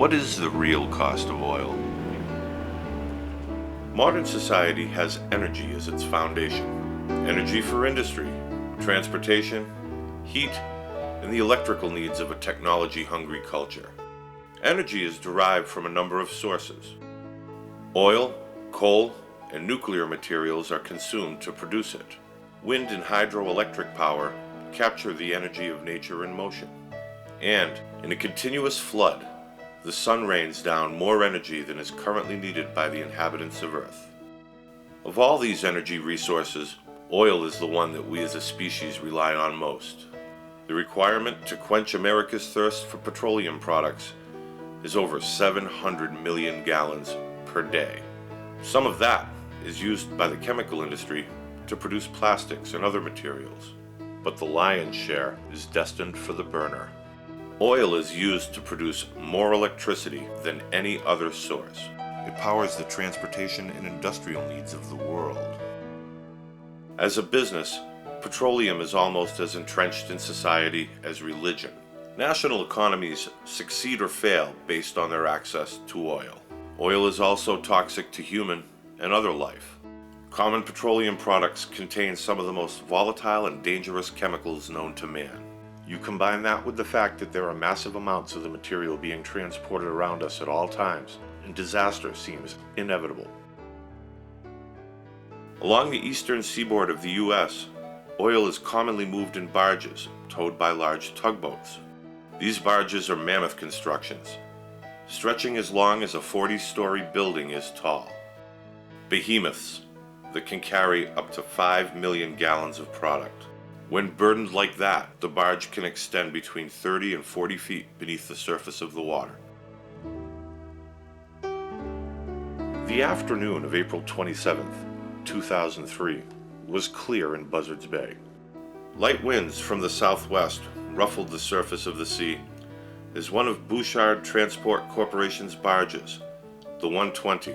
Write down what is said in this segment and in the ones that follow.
What is the real cost of oil? Modern society has energy as its foundation. Energy for industry, transportation, heat, and the electrical needs of a technology-hungry culture. Energy is derived from a number of sources. Oil, coal, and nuclear materials are consumed to produce it. Wind and hydroelectric power capture the energy of nature in motion. And, in a continuous flood, the sun rains down more energy than is currently needed by the inhabitants of Earth. Of all these energy resources, oil is the one that we as a species rely on most. The requirement to quench America's thirst for petroleum products is over 700 million gallons per day. Some of that is used by the chemical industry to produce plastics and other materials, but the lion's share is destined for the burner. Oil is used to produce more electricity than any other source. It powers the transportation and industrial needs of the world. As a business, petroleum is almost as entrenched in society as religion. National economies succeed or fail based on their access to oil. Oil is also toxic to human and other life. Common petroleum products contain some of the most volatile and dangerous chemicals known to man. You combine that with the fact that there are massive amounts of the material being transported around us at all times, and disaster seems inevitable. Along the eastern seaboard of the U.S., oil is commonly moved in barges, towed by large tugboats. These barges are mammoth constructions, stretching as long as a 40-story building is tall. Behemoths that can carry up to 5 million gallons of product. When burdened like that, the barge can extend between 30 and 40 feet beneath the surface of the water. The afternoon of April 27, 2003, was clear in Buzzards Bay. Light winds from the southwest ruffled the surface of the sea as one of Buzzard Transport Corporation's barges, the 120,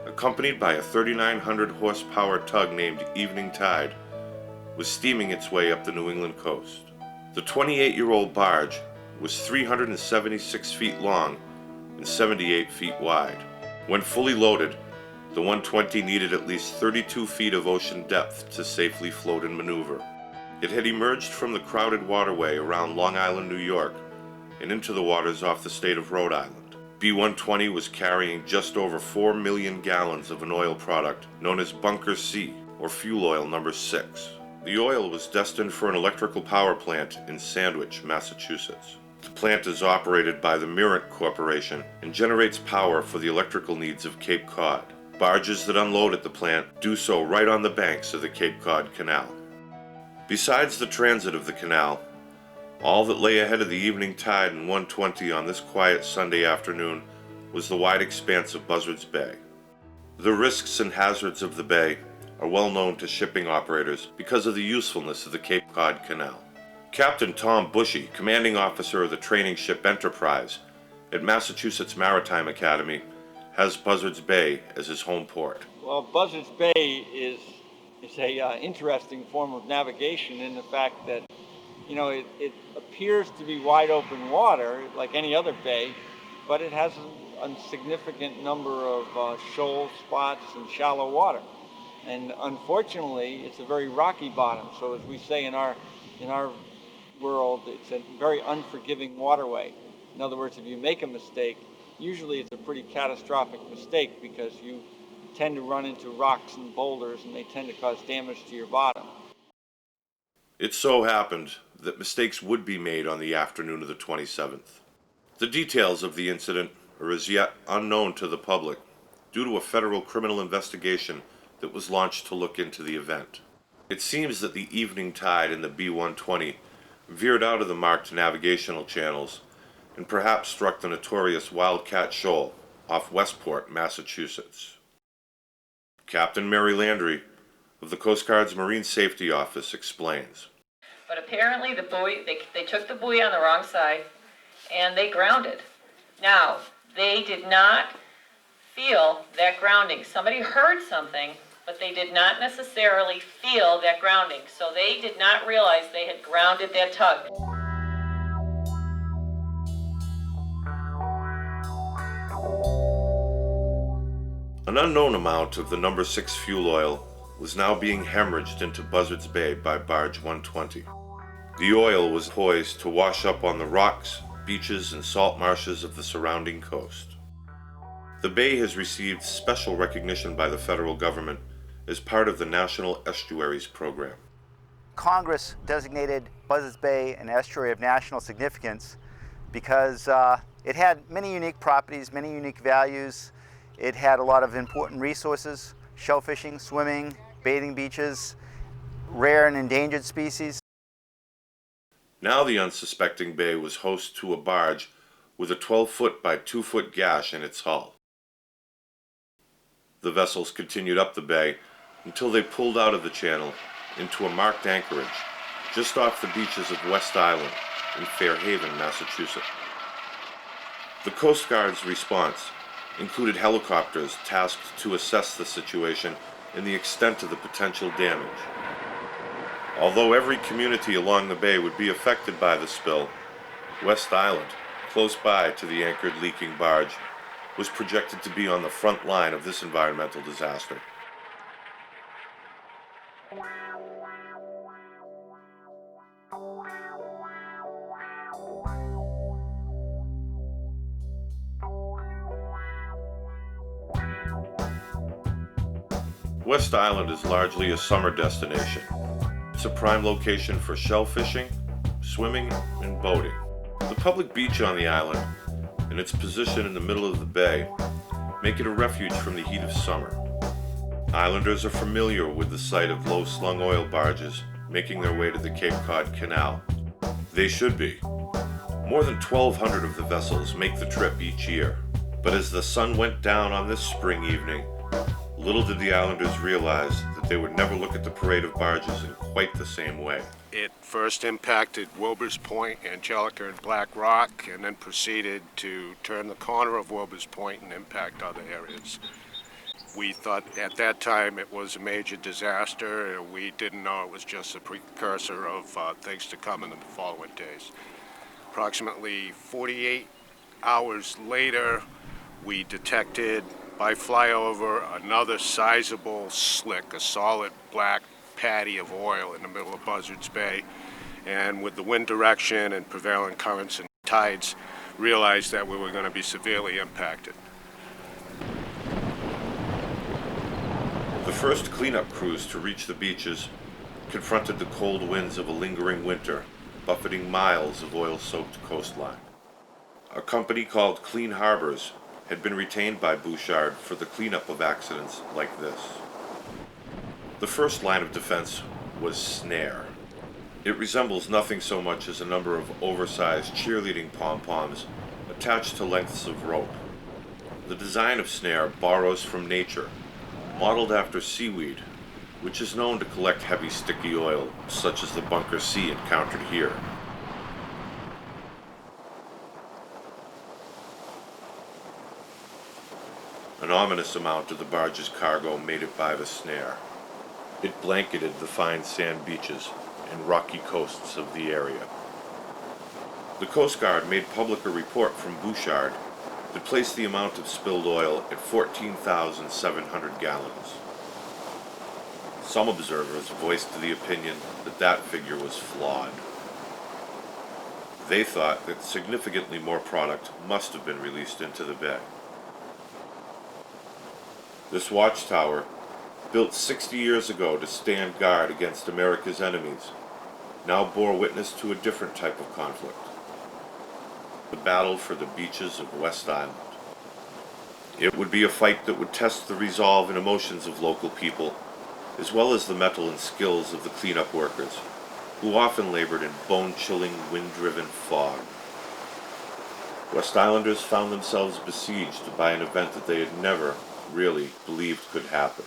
accompanied by a 3,900 horsepower tug named Evening Tide, was steaming its way up the New England coast. The 28-year-old barge was 376 feet long and 78 feet wide. When fully loaded, the 120 needed at least 32 feet of ocean depth to safely float and maneuver. It had emerged from the crowded waterway around Long Island, New York, and into the waters off the state of Rhode Island. B-120 was carrying just over 4 million gallons of an oil product known as Bunker C, or fuel oil number 6. The oil was destined for an electrical power plant in Sandwich, Massachusetts. The plant is operated by the Mirant Corporation and generates power for the electrical needs of Cape Cod. Barges that unload at the plant do so right on the banks of the Cape Cod Canal. Besides the transit of the canal, all that lay ahead of the Evening Tide and 120 on this quiet Sunday afternoon was the wide expanse of Buzzards Bay. The risks and hazards of the bay are well known to shipping operators because of the usefulness of the Cape Cod Canal. Captain Tom Bushy, commanding officer of the training ship Enterprise, at Massachusetts Maritime Academy, has Buzzards Bay as his home port. Well, Buzzards Bay is a interesting form of navigation in the fact that, it appears to be wide open water like any other bay, but it has a significant number of shoal spots and shallow water. And unfortunately, it's a very rocky bottom. So as we say in our world, it's a very unforgiving waterway. In other words, if you make a mistake, usually it's a pretty catastrophic mistake because you tend to run into rocks and boulders and they tend to cause damage to your bottom. It so happened that mistakes would be made on the afternoon of the 27th. The details of the incident are as yet unknown to the public due to a federal criminal investigation that was launched to look into the event. It seems that the evening tide in the B-120 veered out of the marked navigational channels and perhaps struck the notorious Wildcat Shoal off Westport, Massachusetts. Captain Mary Landry of the Coast Guard's Marine Safety Office explains. But apparently the buoy, they took the buoy on the wrong side and they grounded. Now, they did not feel that grounding. Somebody heard something, but they did not necessarily feel that grounding. So they did not realize they had grounded that tug. An unknown amount of the number 6 fuel oil was now being hemorrhaged into Buzzards Bay by Barge 120. The oil was poised to wash up on the rocks, beaches, and salt marshes of the surrounding coast. The bay has received special recognition by the federal government as part of the National Estuaries Program. Congress designated Buzzards Bay an estuary of national significance because it had many unique properties, many unique values. It had a lot of important resources: shellfishing, swimming, bathing beaches, rare and endangered species. Now the unsuspecting bay was host to a barge with a 12-foot by 2-foot gash in its hull. The vessels continued up the bay until they pulled out of the channel into a marked anchorage just off the beaches of West Island in Fairhaven, Massachusetts. The Coast Guard's response included helicopters tasked to assess the situation and the extent of the potential damage. Although every community along the bay would be affected by the spill, West Island, close by to the anchored leaking barge, was projected to be on the front line of this environmental disaster. West Island is largely a summer destination. It's a prime location for shell fishing, swimming, and boating. The public beach on the island and its position in the middle of the bay make it a refuge from the heat of summer. Islanders are familiar with the sight of low-slung oil barges making their way to the Cape Cod Canal. They should be. More than 1,200 of the vessels make the trip each year. But as the sun went down on this spring evening, little did the Islanders realize that they would never look at the parade of barges in quite the same way. It first impacted Wilbur's Point, Angelica, and Black Rock, and then proceeded to turn the corner of Wilbur's Point and impact other areas. We thought at that time it was a major disaster, and we didn't know it was just a precursor of things to come in the following days. Approximately 48 hours later, we detected by flyover another sizable slick, a solid black patty of oil in the middle of Buzzards Bay, and with the wind direction and prevailing currents and tides, realized that we were going to be severely impacted. The first cleanup crews to reach the beaches confronted the cold winds of a lingering winter, buffeting miles of oil-soaked coastline. A company called Clean Harbors had been retained by Buzzard for the cleanup of accidents like this. The first line of defense was snare. It resembles nothing so much as a number of oversized cheerleading pom-poms attached to lengths of rope. The design of snare borrows from nature, modeled after seaweed, which is known to collect heavy sticky oil, such as the bunker C encountered here. An ominous amount of the barge's cargo made it by the snare. It blanketed the fine sand beaches and rocky coasts of the area. The Coast Guard made public a report from Buzzard that placed the amount of spilled oil at 14,700 gallons. Some observers voiced the opinion that that figure was flawed. They thought that significantly more product must have been released into the bay. This watchtower, built 60 years ago to stand guard against America's enemies, now bore witness to a different type of conflict. The battle for the beaches of West Island. It would be a fight that would test the resolve and emotions of local people, as well as the mettle and skills of the cleanup workers, who often labored in bone-chilling, wind-driven fog. West Islanders found themselves besieged by an event that they had never really believed could happen.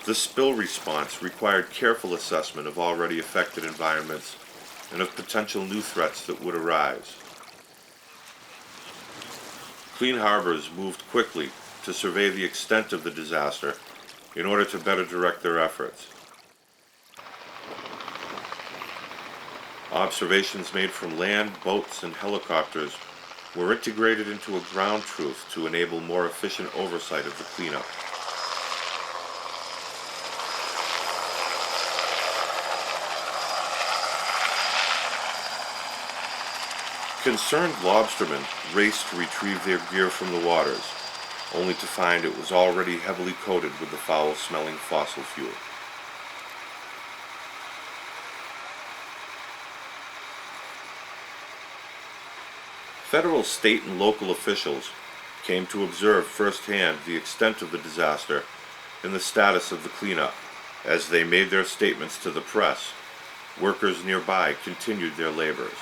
The spill response required careful assessment of already affected environments and of potential new threats that would arise. Clean Harbors moved quickly to survey the extent of the disaster in order to better direct their efforts. Observations made from land, boats, and helicopters were integrated into a ground truth to enable more efficient oversight of the cleanup. Concerned lobstermen raced to retrieve their gear from the waters, only to find it was already heavily coated with the foul-smelling fossil fuel. Federal, state, and local officials came to observe firsthand the extent of the disaster and the status of the cleanup. As they made their statements to the press, workers nearby continued their labors.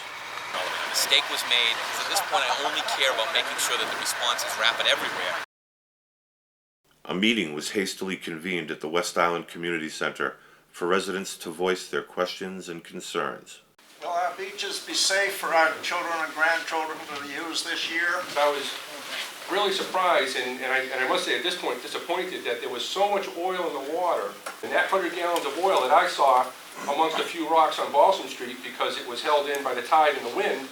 A mistake was made, because at this point I only care about making sure that the response is rapid everywhere. A meeting was hastily convened at the West Island Community Center for residents to voice their questions and concerns. Will our beaches be safe for our children and grandchildren to use this year? I was really surprised, and I must say at this point disappointed that there was so much oil in the water, and that 100 gallons of oil that I saw amongst a few rocks on Boston Street, because it was held in by the tide and the wind,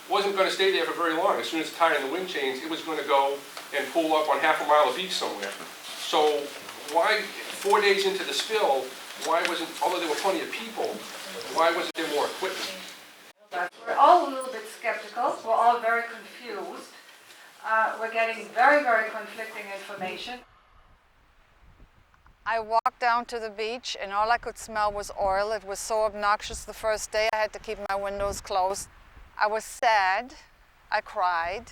wasn't going to stay there for very long. As soon as the tide and the wind changed, it was going to go and pool up on half a mile of beach somewhere. So why, 4 days into the spill, why wasn't, although there were plenty of people, why wasn't there more equipment? We're all a little bit skeptical. We're all very confused. We're getting very, very conflicting information. I walked down to the beach and all I could smell was oil. It was so obnoxious the first day I had to keep my windows closed. I was sad. I cried.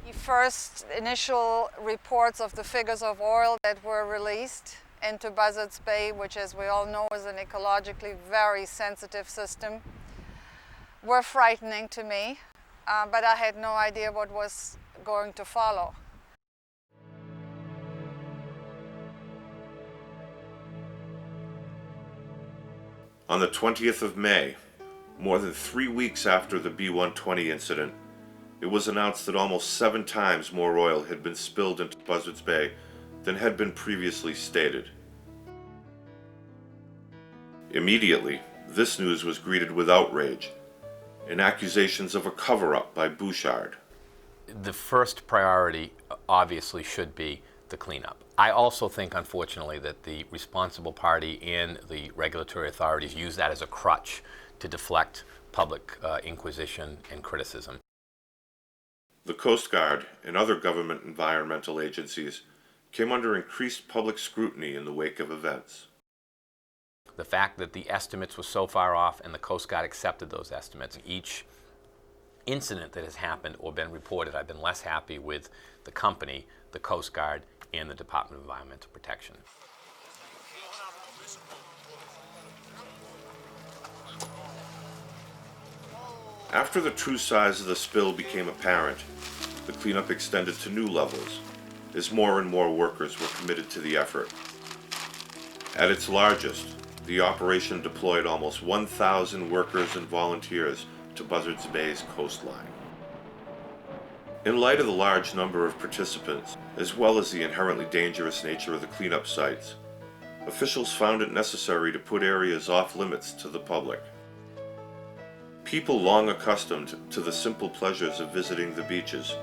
The first initial reports of the figures of oil that were released into Buzzard's Bay, which as we all know is an ecologically very sensitive system, were frightening to me, but I had no idea what was going to follow. On the 20th of May, more than 3 weeks after the B-120 incident, it was announced that almost 7 times more oil had been spilled into Buzzard's Bay than had been previously stated. Immediately, this news was greeted with outrage and accusations of a cover-up by Buzzard. The first priority obviously should be the cleanup. I also think, unfortunately, that the responsible party and the regulatory authorities use that as a crutch to deflect public inquisition and criticism. The Coast Guard and other government environmental agencies came under increased public scrutiny in the wake of events. The fact that the estimates were so far off and the Coast Guard accepted those estimates. Each incident that has happened or been reported, I've been less happy with the company, the Coast Guard, and the Department of Environmental Protection. After the true size of the spill became apparent, the cleanup extended to new levels, as more and more workers were committed to the effort. At its largest, The operation deployed almost 1,000 workers and volunteers to Buzzards Bay's coastline. In light of the large number of participants, as well as the inherently dangerous nature of the cleanup sites, officials found it necessary to put areas off limits to the public. People long accustomed to the simple pleasures of visiting the beaches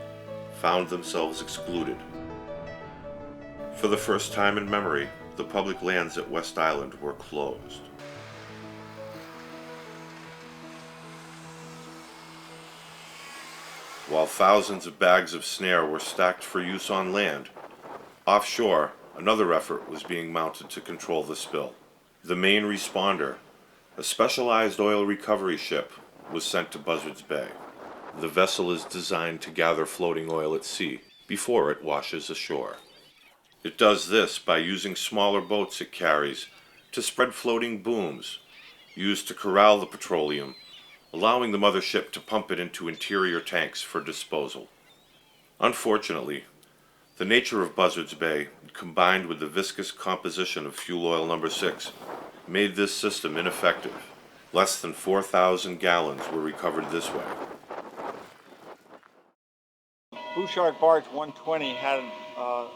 found themselves excluded. For the first time in memory, the public lands at West Island were closed. While thousands of bags of snare were stacked for use on land, offshore, another effort was being mounted to control the spill. The main responder, a specialized oil recovery ship, was sent to Buzzards Bay. The vessel is designed to gather floating oil at sea before it washes ashore. It does this by using smaller boats it carries to spread floating booms used to corral the petroleum, allowing the mothership to pump it into interior tanks for disposal. Unfortunately, the nature of Buzzards Bay, combined with the viscous composition of fuel oil number 6, made this system ineffective. Less than 4,000 gallons were recovered this way. Buzzard Barge 120 had a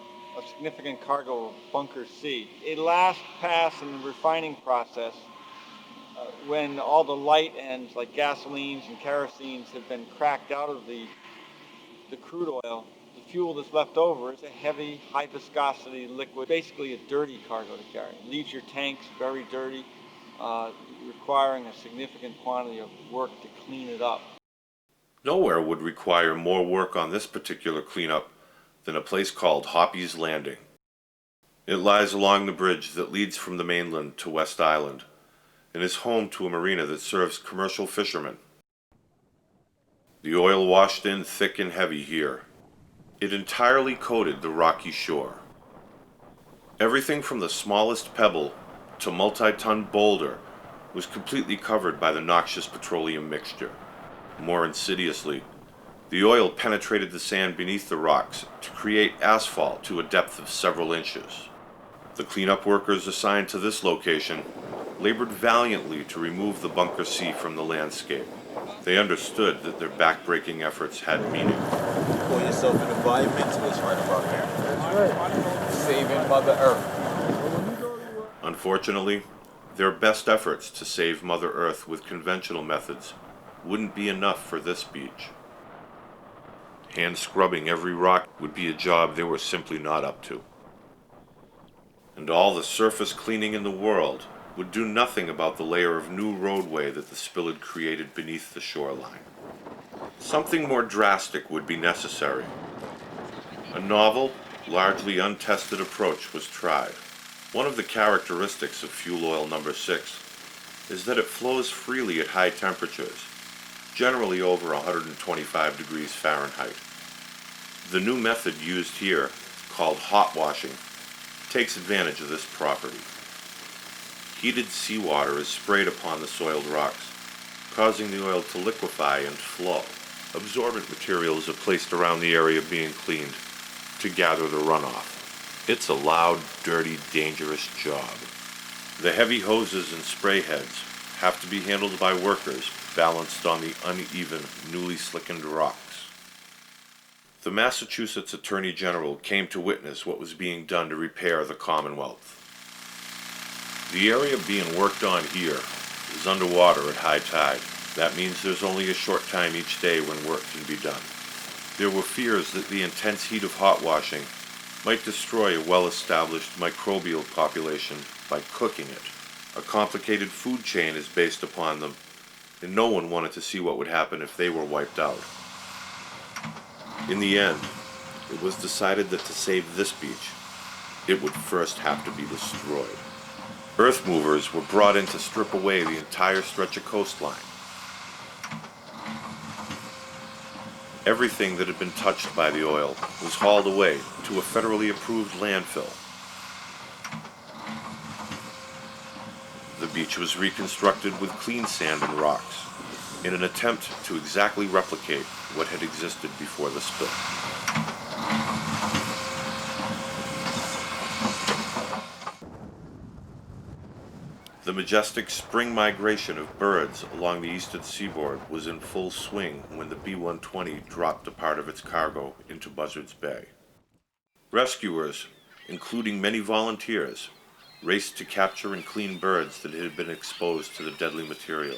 significant cargo of bunker C. A last pass in the refining process, when all the light ends like gasolines and kerosenes have been cracked out of the crude oil, the fuel that's left over is a heavy, high viscosity liquid, basically a dirty cargo to carry. It leaves your tanks very dirty, requiring a significant quantity of work to clean it up. Nowhere would require more work on this particular cleanup than a place called Hoppe's Landing. It lies along the bridge that leads from the mainland to West Island and is home to a marina that serves commercial fishermen. The oil washed in thick and heavy here. It entirely coated the rocky shore. Everything from the smallest pebble to multi-ton boulder was completely covered by the noxious petroleum mixture. More insidiously, the oil penetrated the sand beneath the rocks to create asphalt to a depth of several inches. The cleanup workers assigned to this location labored valiantly to remove the bunker C from the landscape. They understood that their backbreaking efforts had meaning. Pull yourself in environment to us right about here. That's right. Saving Mother Earth. Unfortunately, their best efforts to save Mother Earth with conventional methods wouldn't be enough for this beach. Hand scrubbing every rock would be a job they were simply not up to. And all the surface cleaning in the world would do nothing about the layer of new roadway that the spill had created beneath the shoreline. Something more drastic would be necessary. A novel, largely untested approach was tried. One of the characteristics of fuel oil number 6 is that it flows freely at high temperatures, generally over 125 degrees Fahrenheit. The new method used here, called hot washing, takes advantage of this property. Heated seawater is sprayed upon the soiled rocks, causing the oil to liquefy and flow. Absorbent materials are placed around the area being cleaned to gather the runoff. It's a loud, dirty, dangerous job. The heavy hoses and spray heads have to be handled by workers balanced on the uneven, newly slickened rocks. The Massachusetts Attorney General came to witness what was being done to repair the Commonwealth. The area being worked on here is underwater at high tide. That means there's only a short time each day when work can be done. There were fears that the intense heat of hot washing might destroy a well-established microbial population by cooking it. A complicated food chain is based upon them, and no one wanted to see what would happen if they were wiped out. In the end, it was decided that to save this beach, it would first have to be destroyed. Earth movers were brought in to strip away the entire stretch of coastline. Everything that had been touched by the oil was hauled away to a federally approved landfill. The beach was reconstructed with clean sand and rocks in an attempt to exactly replicate what had existed before the spill. The majestic spring migration of birds along the eastern seaboard was in full swing when the B-120 dropped a part of its cargo into Buzzard's Bay. Rescuers, including many volunteers, raced to capture and clean birds that had been exposed to the deadly material.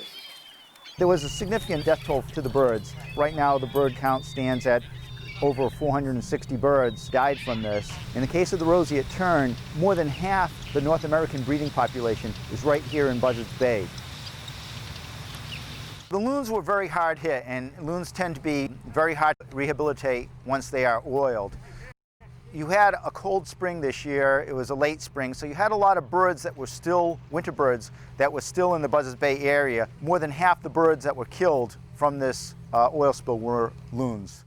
There was a significant death toll to the birds. Right now the bird count stands at over 460 birds died from this. In the case of the roseate tern, more than half the North American breeding population is right here in Buzzard's Bay. The loons were very hard hit, and loons tend to be very hard to rehabilitate once they are oiled. You had a cold spring this year, it was a late spring, so you had a lot of birds that were still, winter birds, that were still in the Buzzards Bay area. More than half the birds that were killed from this oil spill were loons.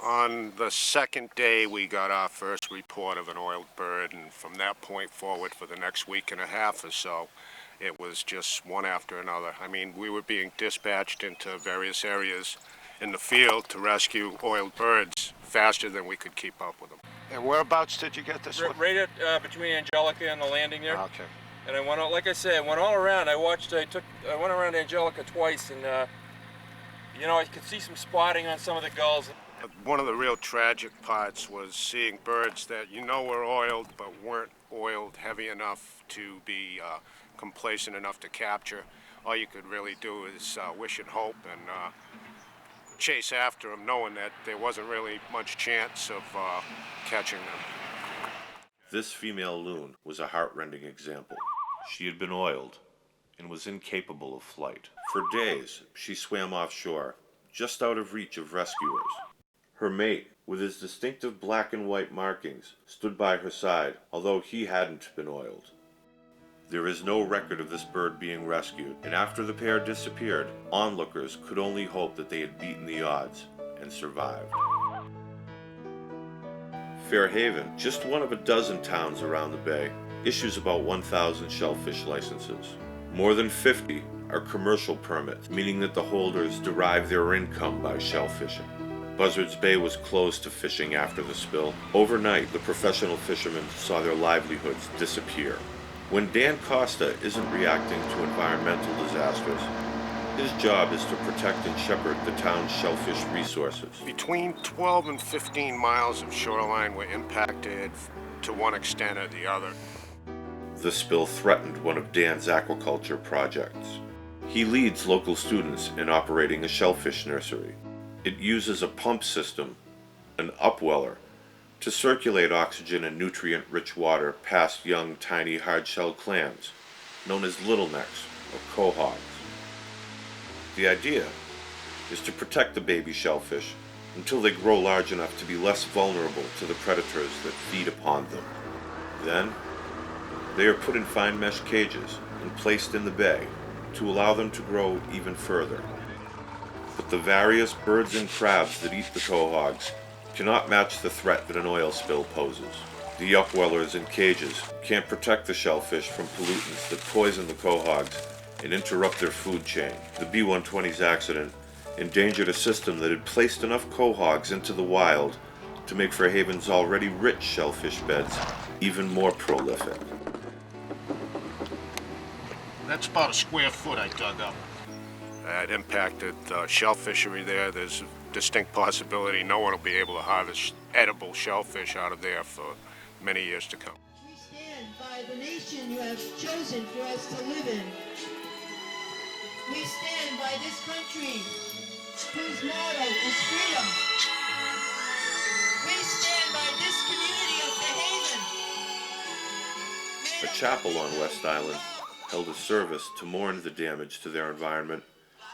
On the second day, we got our first report of an oiled bird, and from that point forward, for the next week and a half or so, it was just one after another. I mean, we were being dispatched into various areas in the field to rescue oiled birds faster than we could keep up with them. And whereabouts did you get this one? Right at between Angelica and the landing there. Okay. And I went out, like I said, I went all around. I went around Angelica twice, and you know, I could see some spotting on some of the gulls. One of the real tragic parts was seeing birds that you know were oiled, but weren't oiled heavy enough to be complacent enough to capture. All you could really do is wish and hope and chase after them, knowing that there wasn't really much chance of catching them. This female loon was a heartrending example. She had been oiled and was incapable of flight. For days, she swam offshore, just out of reach of rescuers. Her mate, with his distinctive black and white markings, stood by her side, although he hadn't been oiled. There is no record of this bird being rescued, and after the pair disappeared, onlookers could only hope that they had beaten the odds and survived. Fairhaven, just one of a dozen towns around the bay, issues about 1,000 shellfish licenses. More than 50 are commercial permits, meaning that the holders derive their income by shellfishing. Buzzards Bay was closed to fishing after the spill. Overnight, the professional fishermen saw their livelihoods disappear. When Dan Costa isn't reacting to environmental disasters, his job is to protect and shepherd the town's shellfish resources. Between 12 and 15 miles of shoreline were impacted to one extent or the other. The spill threatened one of Dan's aquaculture projects. He leads local students in operating a shellfish nursery. It uses a pump system, an upweller, to circulate oxygen and nutrient-rich water past young, tiny, hard-shelled clams, known as littlenecks or quahogs. The idea is to protect the baby shellfish until they grow large enough to be less vulnerable to the predators that feed upon them. Then, they are put in fine mesh cages and placed in the bay to allow them to grow even further. But the various birds and crabs that eat the quahogs cannot match the threat that an oil spill poses. The upwellers and cages can't protect the shellfish from pollutants that poison the quahogs and interrupt their food chain. The B-120's accident endangered a system that had placed enough quahogs into the wild to make Fairhaven's already rich shellfish beds even more prolific. That's about a square foot I dug up. It impacted shell fishery there. There's a distinct possibility no one will be able to harvest edible shellfish out of there for many years to come. We stand by the nation you have chosen for us to live in. We stand by this country whose motto is freedom. We stand by this community of Fairhaven. A chapel on West Island held a service to mourn the damage to their environment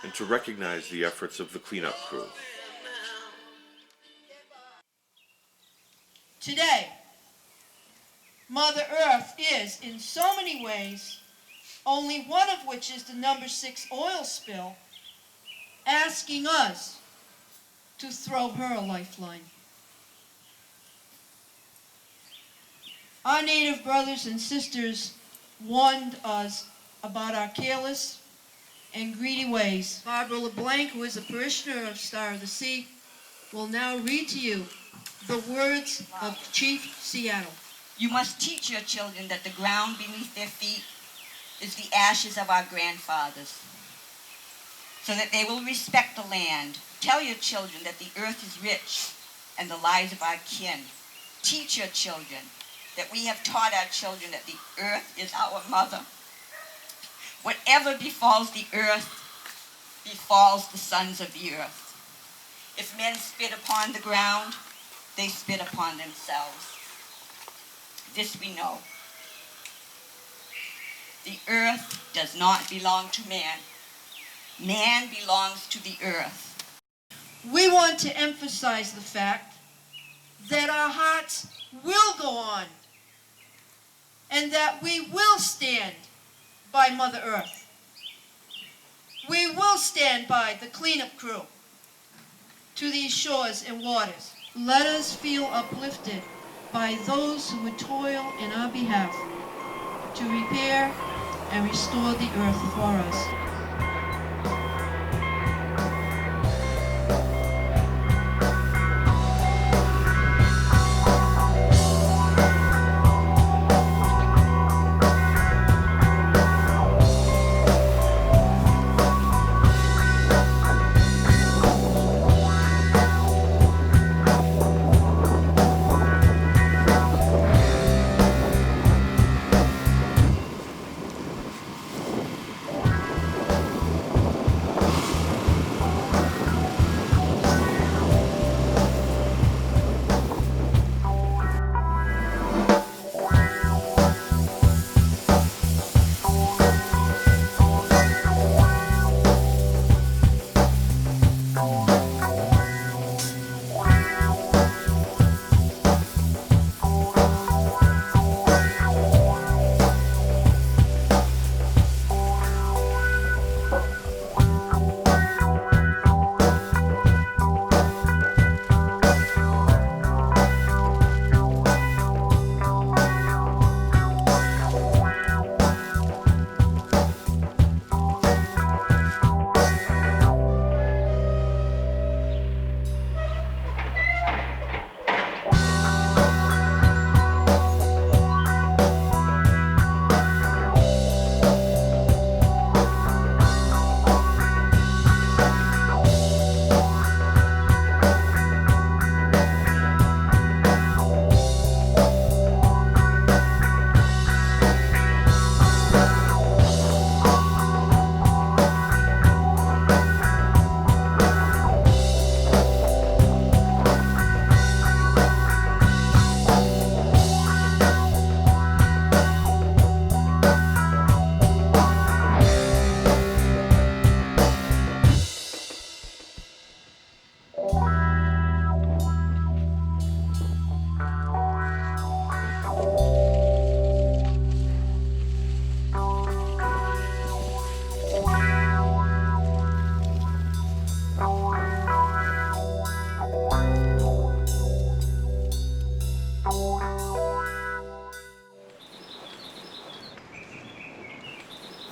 and to recognize the efforts of the cleanup crew. Today, Mother Earth is, in so many ways, only one of which is the number 6 oil spill, asking us to throw her a lifeline. Our Native brothers and sisters warned us about our careless and greedy ways. Barbara LeBlanc, who is a parishioner of Star of the Sea, will now read to you the words of Chief Seattle. You must teach your children that the ground beneath their feet is the ashes of our grandfathers, so that they will respect the land. Tell your children that the earth is rich and the lives of our kin. Teach your children that we have taught our children that the earth is our mother. Whatever befalls the earth befalls the sons of the earth. If men spit upon the ground, they spit upon themselves. This we know. The earth does not belong to man. Man belongs to the earth. We want to emphasize the fact that our hearts will go on and that we will stand by Mother Earth. We will stand by the cleanup crew to these shores and waters. Let us feel uplifted by those who would toil in our behalf to repair and restore the earth for us.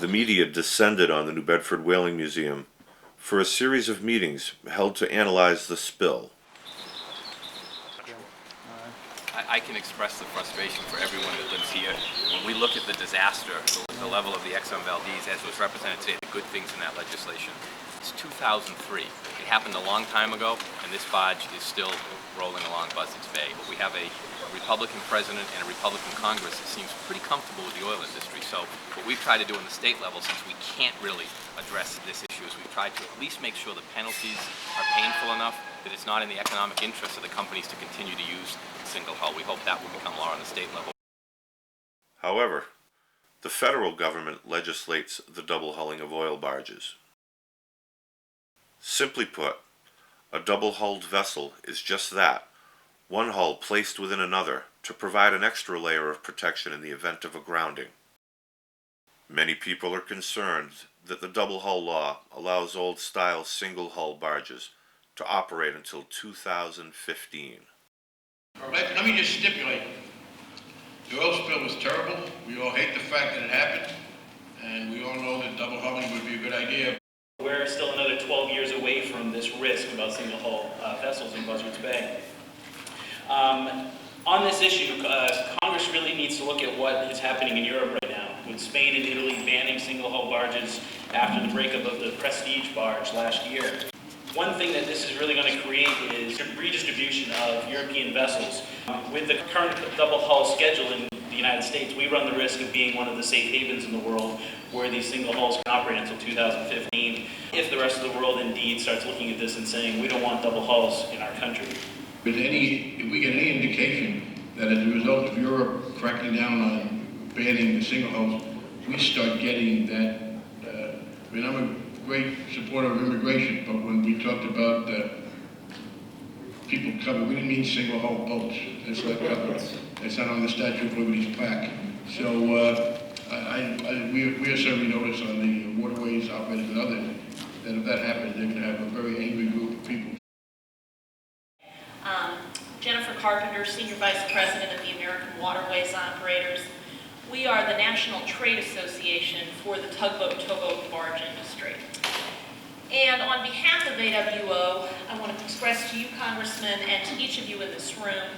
The media descended on the New Bedford Whaling Museum for a series of meetings held to analyze the spill. I can express the frustration for everyone that lives here. When we look at the disaster, the level of the Exxon Valdez, as was represented today, the good things in that legislation, it's 2003. It happened a long time ago, and this barge is still rolling along Buzzard's Bay. But we have a Republican president and a Republican Congress that seems pretty comfortable with the oil industry. So what we've tried to do on the state level, since we can't really address this issue, is we've tried to at least make sure the penalties are painful enough that it's not in the economic interest of the companies to continue to use single hull. We hope that will become law on the state level. However, the federal government legislates the double hulling of oil barges. Simply put, a double-hulled vessel is just that, one hull placed within another to provide an extra layer of protection in the event of a grounding. Many people are concerned that the double hull law allows old-style single-hull barges to operate until 2015. Let me just stipulate, the oil spill was terrible. We all hate the fact that it happened, and we all know that double hulling would be a good idea. We're still another 12 years away from this risk about single hull vessels in Buzzards Bay. On this issue, Congress Congress really needs to look at what is happening in Europe right now, with Spain and Italy banning single-hull barges after the breakup of the Prestige barge last year. One thing that this is really going to create is a redistribution of European vessels. With the current double hull schedule in the United States, we run the risk of being one of the safe havens in the world where these single hulls can operate until 2015, if the rest of the world indeed starts looking at this and saying, we don't want double hulls in our country. If we get any indication that as a result of Europe cracking down on banning the single hulls, we start getting that, I'm a great supporter of immigration, but when we talked about people coming, we didn't mean single hull boats. That's not covered. That's not on the Statue of Liberty's plaque. So we are serving notice on the waterways operators and others that if that happens, they're going to have a very angry group of people. Jennifer Carpenter, Senior Vice President of the American Waterways Operators. We are the National Trade Association for the tugboat, towboat, barge industry. And on behalf of AWO, I want to express to you, Congressman, and to each of you in this room,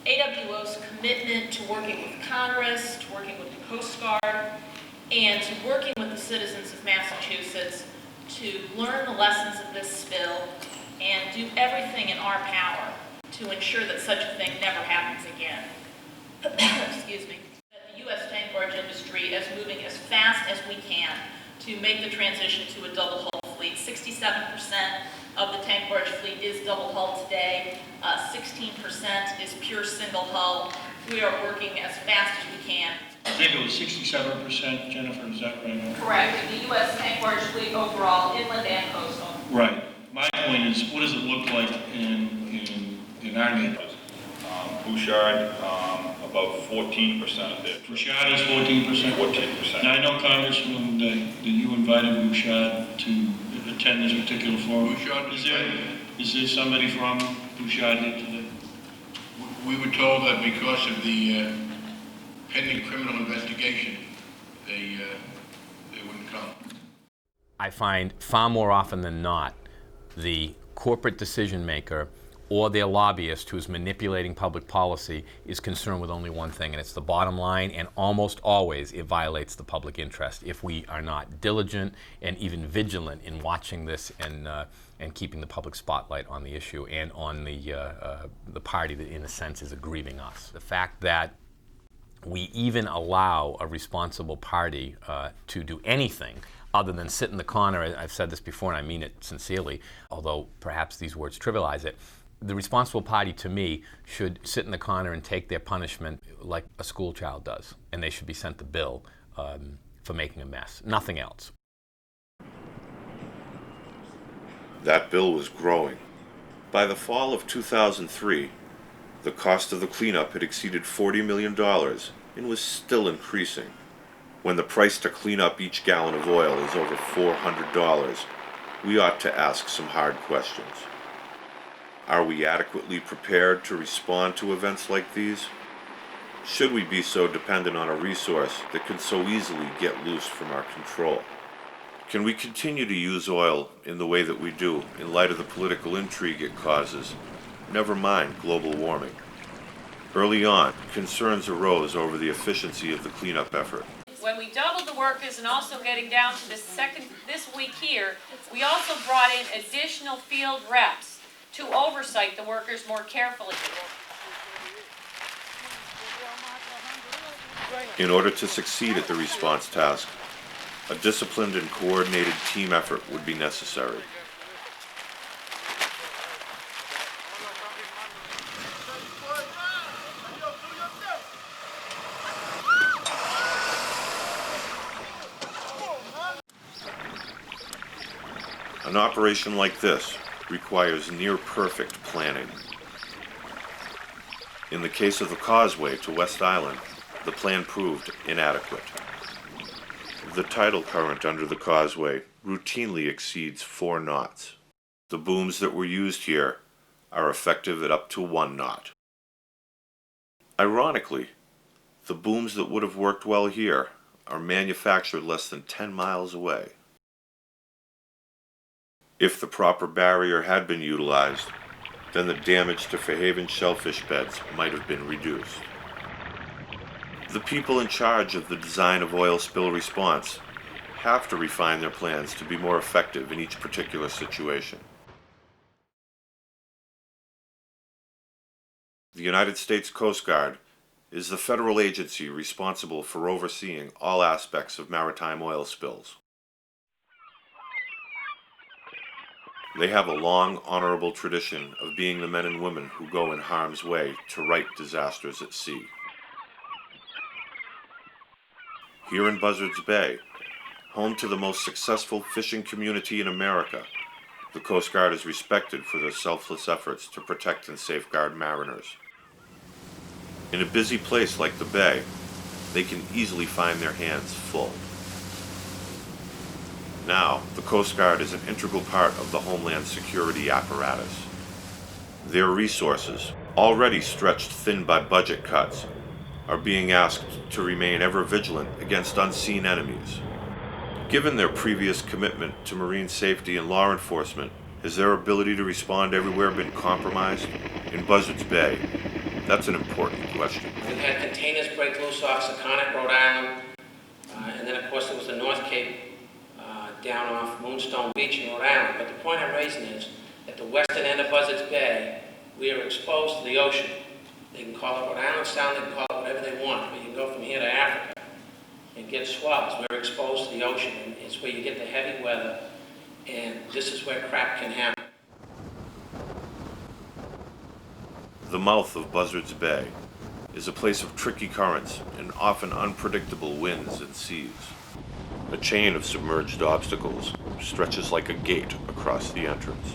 AWO's commitment to working with Congress, to working with the Coast Guard, and to working with the citizens of Massachusetts to learn the lessons of this spill and do everything in our power to ensure that such a thing never happens again. Excuse me. The U.S. tank barge industry is moving as fast as we can to make the transition to a double hull fleet. 67% of the tank barge fleet is double hull today. 16% is pure single hull. We are working as fast as we can. I think it was 67%, Jennifer, is that right? Correct. The U.S. tank barge fleet overall, inland and coastal. Right. My point is, what does it look like in our neighborhood? Bouchard, about 14% of it. Bouchard is 14%? 14%. Now, I know, Congressman, that you invited Bouchard to attend this particular forum. Is there somebody from Bouchard here today? We were told that because of the pending criminal investigation, they wouldn't come. I find far more often than not, the corporate decision maker or their lobbyist who's manipulating public policy is concerned with only one thing, and it's the bottom line, and almost always it violates the public interest if we are not diligent and even vigilant in watching this and keeping the public spotlight on the issue and on the party that in a sense is aggrieving us. The fact that we even allow a responsible party to do anything other than sit in the corner, I've said this before and I mean it sincerely, although perhaps these words trivialize it, the responsible party to me should sit in the corner and take their punishment like a school child does, and they should be sent the bill for making a mess, nothing else. That bill was growing. By the fall of 2003, the cost of the cleanup had exceeded $40 million and was still increasing. When the price to clean up each gallon of oil is over $400, we ought to ask some hard questions. Are we adequately prepared to respond to events like these? Should we be so dependent on a resource that can so easily get loose from our control? Can we continue to use oil in the way that we do in light of the political intrigue it causes, never mind global warming? Early on, concerns arose over the efficiency of the cleanup effort. When we doubled the workers and also getting down to this week here, we also brought in additional field reps to oversight the workers more carefully. In order to succeed at the response task, a disciplined and coordinated team effort would be necessary. An operation like this requires near-perfect planning. In the case of the causeway to West Island, the plan proved inadequate. The tidal current under the causeway routinely exceeds 4 knots. The booms that were used here are effective at up to 1 knot. Ironically, the booms that would have worked well here are manufactured less than 10 miles away. If the proper barrier had been utilized, then the damage to Fairhaven shellfish beds might have been reduced. The people in charge of the design of oil spill response have to refine their plans to be more effective in each particular situation. The United States Coast Guard is the federal agency responsible for overseeing all aspects of maritime oil spills. They have a long, honorable tradition of being the men and women who go in harm's way to right disasters at sea. Here in Buzzards Bay, home to the most successful fishing community in America, the Coast Guard is respected for their selfless efforts to protect and safeguard mariners. In a busy place like the Bay, they can easily find their hands full. Now, the Coast Guard is an integral part of the Homeland Security apparatus. Their resources, already stretched thin by budget cuts, are being asked to remain ever vigilant against unseen enemies. Given their previous commitment to marine safety and law enforcement, has their ability to respond everywhere been compromised? In Buzzards Bay, that's an important question. We've had containers break loose off Secana, Rhode Island, and then of course there was the North Cape down off Moonstone Beach in Rhode Island. But the point I'm raising is, at the western end of Buzzards Bay, we are exposed to the ocean. They can call it Rhode Island Sound, they can call it whatever they want. We can go from here to Africa and get swells. We're exposed to the ocean, and it's where you get the heavy weather, and this is where crap can happen. The mouth of Buzzards Bay is a place of tricky currents and often unpredictable winds and seas. A chain of submerged obstacles stretches like a gate across the entrance.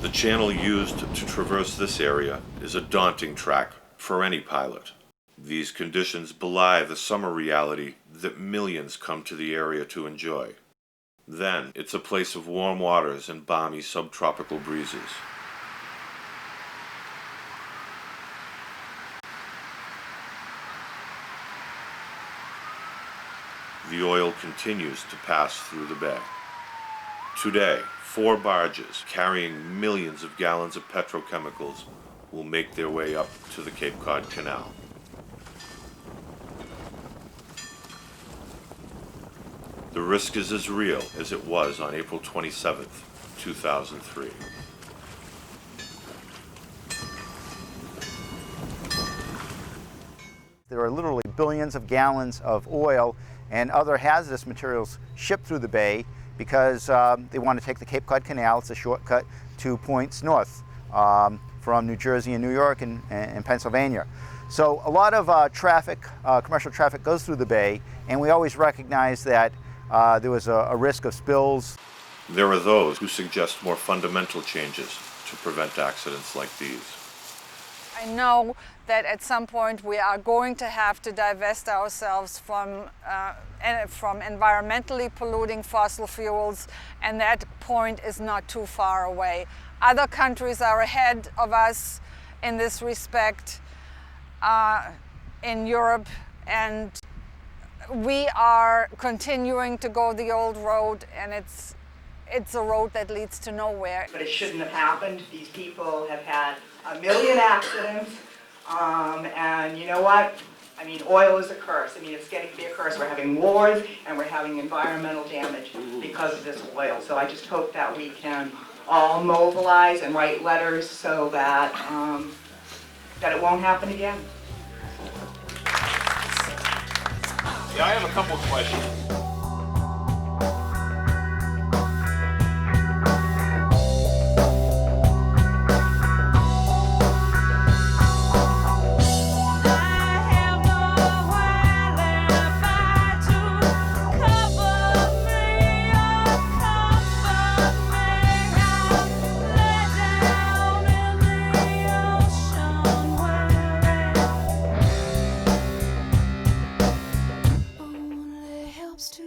The channel used to traverse this area is a daunting track for any pilot. These conditions belie the summer reality that millions come to the area to enjoy. Then, it's a place of warm waters and balmy subtropical breezes. The oil continues to pass through the bay. Today, 4 barges carrying millions of gallons of petrochemicals will make their way up to the Cape Cod Canal. The risk is as real as it was on April 27th, 2003. There are literally billions of gallons of oil and other hazardous materials shipped through the bay because they want to take the Cape Cod Canal. It's a shortcut to points north from New Jersey and New York and Pennsylvania. So a lot of traffic, commercial traffic goes through the bay, and we always recognize that there was a risk of spills. There are those who suggest more fundamental changes to prevent accidents like these. I know that at some point we are going to have to divest ourselves from environmentally polluting fossil fuels, and that point is not too far away. Other countries are ahead of us in this respect in Europe, and we are continuing to go the old road, and it's a road that leads to nowhere. But it shouldn't have happened. These people have had a million accidents, and you know what? I mean, oil is a curse. I mean, it's getting to be a curse. We're having wars, and we're having environmental damage because of this oil. So I just hope that we can all mobilize and write letters so that that it won't happen again. Yeah, I have a couple of questions. Helps to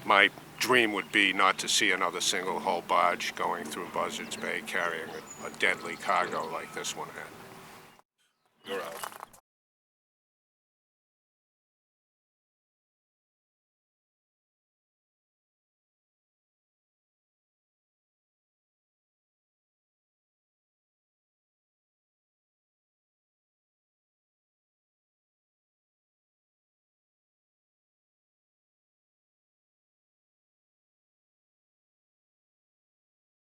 My dream would be not to see another single hull barge going through Buzzards Bay carrying a deadly cargo like this one had.